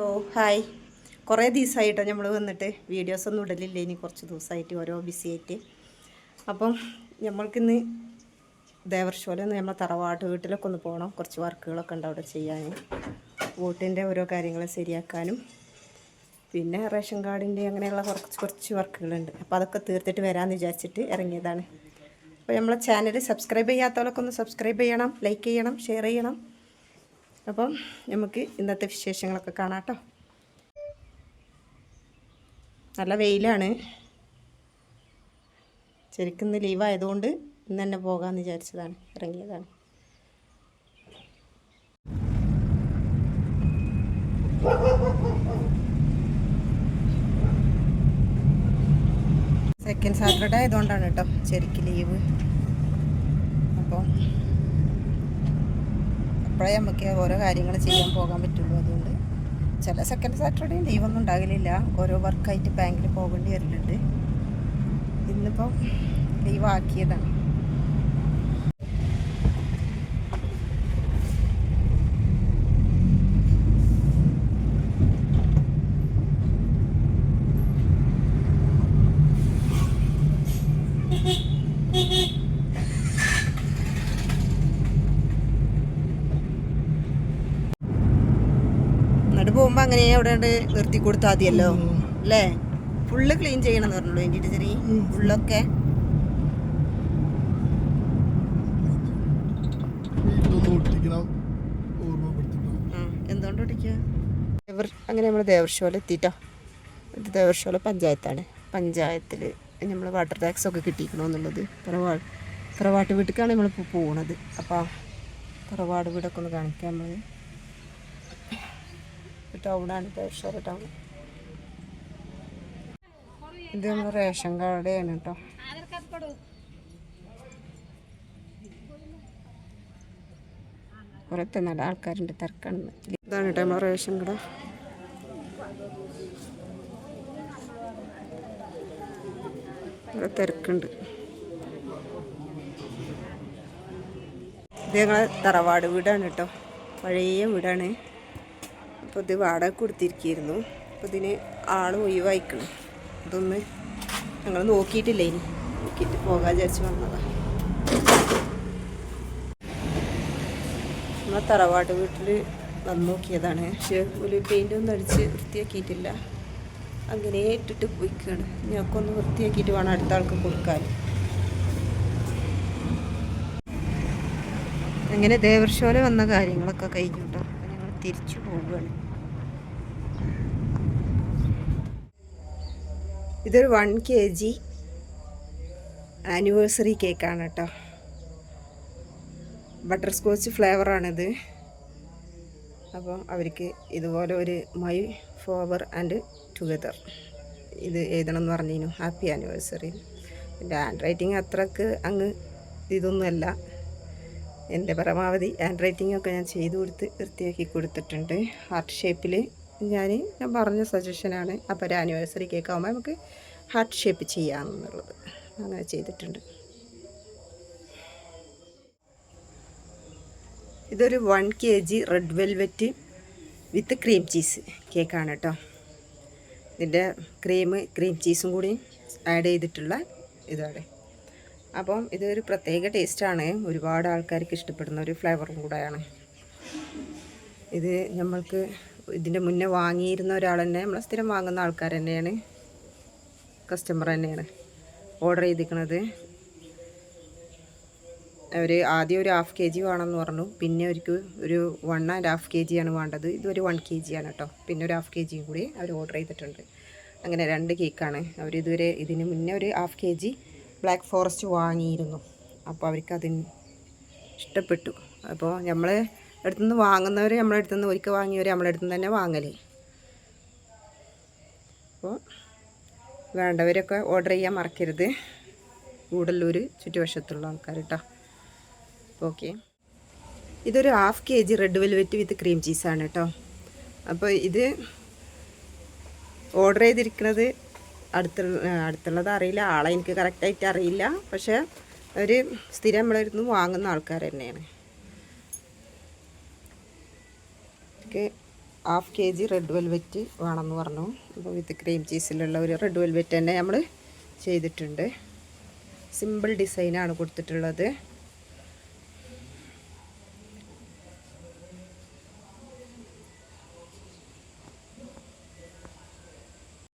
ഓ hi. കുറേ ദിവസമായിട്ടോ നമ്മൾ വന്നിട്ട് വീഡിയോസൊന്നും ഇടലില്ല. ഇനി കുറച്ച് ദിവസമായിട്ട് ഓരോ ബിസി ആയിട്ട്. അപ്പം നമ്മൾക്കിന്ന് ദേവർഷോലൊന്ന് നമ്മൾ തറവാട്ട് വീട്ടിലൊക്കെ ഒന്ന് പോകണം. കുറച്ച് വർക്കുകളൊക്കെ ഉണ്ട് അവിടെ ചെയ്യാൻ. വോട്ടിൻ്റെ ഓരോ കാര്യങ്ങൾ ശരിയാക്കാനും പിന്നെ റേഷൻ കാർഡിൻ്റെ അങ്ങനെയുള്ള കുറച്ച് വർക്കുകളുണ്ട്. അപ്പോൾ അതൊക്കെ തീർത്തിട്ട് വരാമെന്ന് വിചാരിച്ചിട്ട് ഇറങ്ങിയതാണ്. അപ്പോൾ നമ്മളെ ചാനൽ സബ്സ്ക്രൈബ് ചെയ്യാത്തവരൊക്കെ ഒന്ന് സബ്സ്ക്രൈബ് ചെയ്യണം, ലൈക്ക് ചെയ്യണം, ഷെയർ ചെയ്യണം. അപ്പം നമുക്ക് ഇന്നത്തെ വിശേഷങ്ങളൊക്കെ കാണാം കേട്ടോ. നല്ല വെയിലാണ്. ശരിക്കും ഇന്ന് ലീവായതുകൊണ്ട് ഇന്ന് തന്നെ പോകാമെന്ന് വിചാരിച്ചതാണ്, ഇറങ്ങിയതാണ്. സെക്കൻഡ് സാറ്റർഡേ ആയതുകൊണ്ടാണ് കേട്ടോ ശരിക്കും ലീവ്. അപ്പോൾ അപ്പോഴേ നമുക്ക് ഓരോ കാര്യങ്ങൾ ചെയ്യാൻ പോകാൻ പറ്റുള്ളൂ. അതുകൊണ്ട് ചില സെക്കൻഡ് സാറ്റർഡേ ലീവൊന്നും ഉണ്ടാകലില്ല. ഓരോ വർക്കായിട്ട് ബാങ്കിൽ പോകേണ്ടി വരലുണ്ട്. ഇന്നിപ്പോൾ ലീവാക്കിയതാണ്. എന്നിട്ട് പോകുമ്പോൾ അങ്ങനെ അവിടെ നിർത്തി കൊടുത്താൽ മതിയല്ലോ അല്ലേ? ഫുള്ള് ക്ലീൻ ചെയ്യണം എന്ന് പറഞ്ഞുള്ളൂ എൻ്റെ ചെറിയ ഫുള്ളൊക്കെ. എന്തുകൊണ്ട് ഓടിക്കുക? അങ്ങനെ നമ്മൾ ദേവർഷോല എത്തിയിട്ടോ. ഇത് ദേവർഷോല പഞ്ചായത്താണ്. പഞ്ചായത്തിൽ നമ്മൾ വാട്ടർ ടാക്സ് ഒക്കെ കിട്ടിക്കണമെന്നുള്ളത് തറവാട്ട് വീട്ടിലേക്കാണ് നമ്മളിപ്പോൾ പോകണത്. അപ്പോൾ തറവാട് വീടൊക്കെ ഒന്ന് കാണിക്കാൻ നമ്മൾ ടൗണാണ്, ദേവർഷോല ടൗൺ. ഇത് നമ്മൾ റേഷൻ കാർഡാണ് കേട്ടോ. കുറേ നല്ല ആൾക്കാരുണ്ട്, തിരക്കാണ്. ഇതാണ് കേട്ടോ നമ്മൾ റേഷൻ കട. ഇവിടെ തിരക്കുണ്ട്. ഇത് ഞങ്ങളെ തറവാട് വീടാണ് കേട്ടോ, പഴയ വീടാണ്. അപ്പോൾ ഇത് വാടക കൊടുത്തിരിക്കുന്നു. അപ്പോൾ ഇതിന് ആൾ ഒഴിവായിക്കണം. അതൊന്ന് ഞങ്ങൾ നോക്കിയിട്ടില്ല, ഇനി നോക്കിയിട്ട് പോകാൻ വിചാരിച്ച് വന്നതാണ്. നമ്മളെ തറവാട് വീട്ടിൽ വന്ന് നോക്കിയതാണ്. പക്ഷേ ഒരു പെയിൻ്റൊന്നും അടിച്ച് വൃത്തിയാക്കിയിട്ടില്ല. അങ്ങനെ ഇട്ടിട്ട് പോയിക്കാണ്. ഞങ്ങൾക്കൊന്ന് വൃത്തിയാക്കിയിട്ട് വേണം അടുത്ത ആൾക്ക് കൊടുക്കാൻ. അങ്ങനെ ദേവർഷോല വന്ന കാര്യങ്ങളൊക്കെ കഴിഞ്ഞു കേട്ടോ. ഞങ്ങൾ തിരിച്ചു പോവുകയാണ്. ഇതൊരു 1 kg ആനിവേഴ്സറി കേക്കാണ് കേട്ടോ. ബട്ടർ സ്കോച്ച് ഫ്ലേവറാണിത്. അപ്പോൾ അവർക്ക് ഇതുപോലെ ഒരു മൈ ഫോവർ ആൻഡ് ടുഗദർ ഇത് എഴുതണം എന്ന് പറഞ്ഞിരുന്നു. Happy anniversary. എൻ്റെ ഹാൻഡ് റൈറ്റിംഗ് അത്രക്ക് അങ്ങ് ഇതൊന്നുമല്ല. എൻ്റെ പരമാവധി ഹാൻഡ് റൈറ്റിങ്ങൊക്കെ ഞാൻ ചെയ്തു കൊടുത്ത് വൃത്തിയാക്കി കൊടുത്തിട്ടുണ്ട്. ഹാർട്ട് ഷേപ്പിൽ ഞാൻ പറഞ്ഞ സജഷനാണ്. അപ്പോൾ ഒരു ആനിവേഴ്സറി കേക്ക് ആകുമ്പോൾ നമുക്ക് ഹാർട്ട് ഷേപ്പ് ചെയ്യാമെന്നുള്ളത് അങ്ങനെ ചെയ്തിട്ടുണ്ട്. ഇതൊരു 1 kg red velvet with cream cheese കേക്കാണ് കേട്ടോ. ഇതിൻ്റെ ക്രീം ചീസും കൂടി ആഡ് ചെയ്തിട്ടുള്ള ഇതാണ്. അപ്പം ഇതൊരു പ്രത്യേക ടേസ്റ്റാണ്. ഒരുപാട് ആൾക്കാർക്ക് ഇഷ്ടപ്പെടുന്ന ഒരു ഫ്ലേവറും കൂടെയാണ് ഇത്. നമ്മൾക്ക് ഇതിൻ്റെ മുന്നേ വാങ്ങിയിരുന്ന ഒരാൾ തന്നെ, നമ്മൾ സ്ഥിരം വാങ്ങുന്ന ആൾക്കാർ തന്നെയാണ്, കസ്റ്റമർ തന്നെയാണ് ഓർഡർ ചെയ്തിരിക്കുന്നത്. അവർ ആദ്യം ഒരു 1/2 kg വേണമെന്ന് പറഞ്ഞു. പിന്നെ അവർക്ക് ഒരു 1.5 kg ആണ് വേണ്ടത്. ഇതൊരു 1 kg ആണ് കേട്ടോ. പിന്നെ ഒരു 1/2 kg കൂടി അവർ ഓർഡർ ചെയ്തിട്ടുണ്ട്. അങ്ങനെ 2 കേക്കാണ്. അവരിതുവരെ ഇതിന് മുന്നേ ഒരു 1/2 kg ബ്ലാക്ക് ഫോറസ്റ്റ് വാങ്ങിയിരുന്നു. അപ്പോൾ അവർക്കതിന് ഇഷ്ടപ്പെട്ടു. അപ്പോൾ നമ്മൾ അടുത്തുനിന്ന് വാങ്ങുന്നവർ നമ്മളെ അടുത്തുനിന്ന് ഒരിക്കൽ വാങ്ങിയവർ നമ്മളെ അടുത്തുനിന്ന് തന്നെ വാങ്ങൽ. അപ്പോൾ വേണ്ടവരൊക്കെ ഓർഡർ ചെയ്യാൻ മറക്കരുത്. ഗൂഡല്ലൂർ ചുറ്റുവശത്തുള്ള ആൾക്കാർ കേട്ടോ. ഓക്കെ. ഇതൊരു 1/2 kg red velvet with cream ചീസാണ് കേട്ടോ. അപ്പോൾ ഇത് ഓർഡർ ചെയ്തിരിക്കുന്നത് അടുത്തുള്ളത് അറിയില്ല, ആളെ എനിക്ക് കറക്റ്റായിട്ട് അറിയില്ല. പക്ഷേ ഒരു സ്ഥിരം നമ്മളടുത്ത് വാങ്ങുന്ന ആൾക്കാർ തന്നെയാണ്. ഹാഫ് kg റെഡ് വെൽവെറ്റ് വേണമെന്ന് പറഞ്ഞു. അപ്പോൾ വിത്ത് ക്രീം ചീസിലുള്ള ഒരു റെഡ് വെൽവെറ്റ് തന്നെ നമ്മൾ ചെയ്തിട്ടുണ്ട്. സിമ്പിൾ ഡിസൈനാണ് കൊടുത്തിട്ടുള്ളത്.